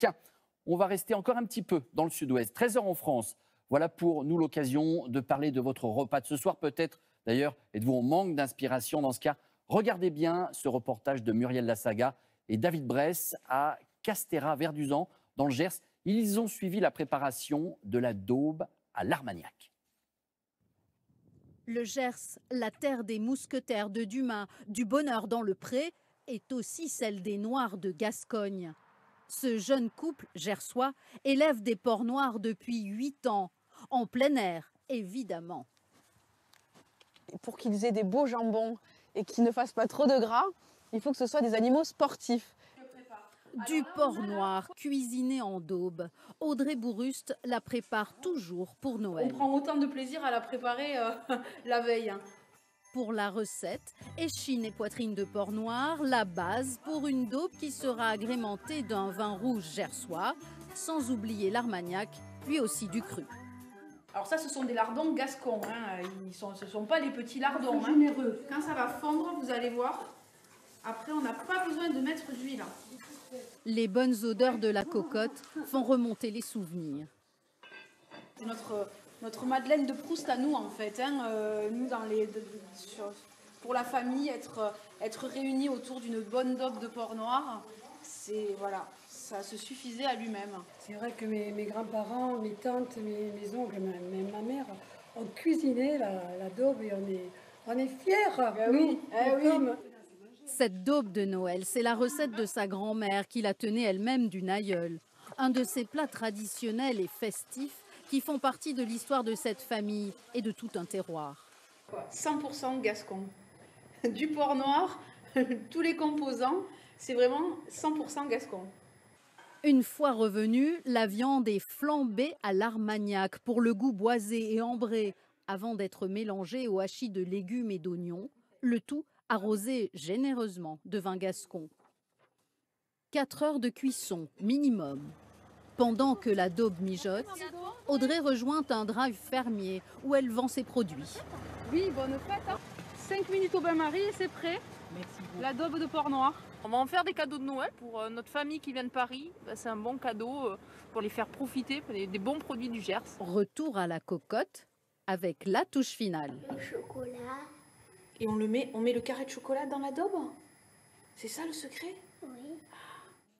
Tiens, on va rester encore un petit peu dans le sud-ouest. 13 heures en France. Voilà pour nous l'occasion de parler de votre repas de ce soir. Peut-être, d'ailleurs, êtes-vous en manque d'inspiration dans ce cas. Regardez bien ce reportage de Muriel Lassaga et David Bress à Castéra-Verduzan, dans le Gers. Ils ont suivi la préparation de la daube à l'Armagnac. Le Gers, la terre des mousquetaires de Dumas, du bonheur dans le pré, est aussi celle des Noirs de Gascogne. Ce jeune couple gersois élève des porcs noirs depuis 8 ans, en plein air, évidemment. Pour qu'ils aient des beaux jambons et qu'ils ne fassent pas trop de gras, il faut que ce soit des animaux sportifs. Du porc noir cuisiné en daube. Audrey Bouruste la prépare toujours pour Noël. On prend autant de plaisir à la préparer la veille. Pour la recette, échine et poitrine de porc noir, la base pour une daube qui sera agrémentée d'un vin rouge gersois, sans oublier l'Armagnac, lui aussi du cru. Alors ça, ce sont des lardons gascons. Ce ne sont pas les petits lardons. Généreux. Quand ça va fondre, vous allez voir. Après, on n'a pas besoin de mettre d'huile. Les bonnes odeurs de la cocotte font remonter les souvenirs. C'est notre Madeleine de Proust à nous, en fait. Nous, pour la famille, être réunis autour d'une bonne daube de porc noir, voilà, ça se suffisait à lui-même. C'est vrai que mes grands-parents, mes tantes, mes oncles, même ma mère, ont cuisiné la daube et on est fiers. Oui, oui. Cette daube de Noël, c'est la recette de sa grand-mère qui la tenait elle-même d'une aïeule. Un de ces plats traditionnels et festifs qui font partie de l'histoire de cette famille et de tout un terroir. 100% gascon. Du porc noir, tous les composants, c'est vraiment 100% gascon. Une fois revenue, la viande est flambée à l'Armagnac pour le goût boisé et ambré, avant d'être mélangée au hachis de légumes et d'oignons, le tout arrosé généreusement de vin gascon. 4 heures de cuisson minimum. Pendant que la daube mijote, Audrey rejoint un drive fermier où elle vend ses produits. Oui, bonne fête. 5 minutes au bain-marie et c'est prêt. Merci beaucoup. La daube de porc noir. On va en faire des cadeaux de Noël pour notre famille qui vient de Paris. C'est un bon cadeau pour les faire profiter des bons produits du Gers. Retour à la cocotte avec la touche finale. Le chocolat. Et on met le carré de chocolat dans la daube? C'est ça le secret? Oui.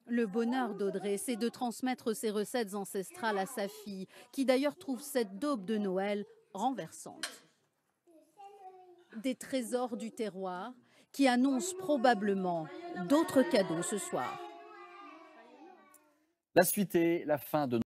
Le bonheur d'Audrey, c'est de transmettre ses recettes ancestrales à sa fille, qui d'ailleurs trouve cette daube de Noël renversante. Des trésors du terroir qui annoncent probablement d'autres cadeaux ce soir. La suite est la fin de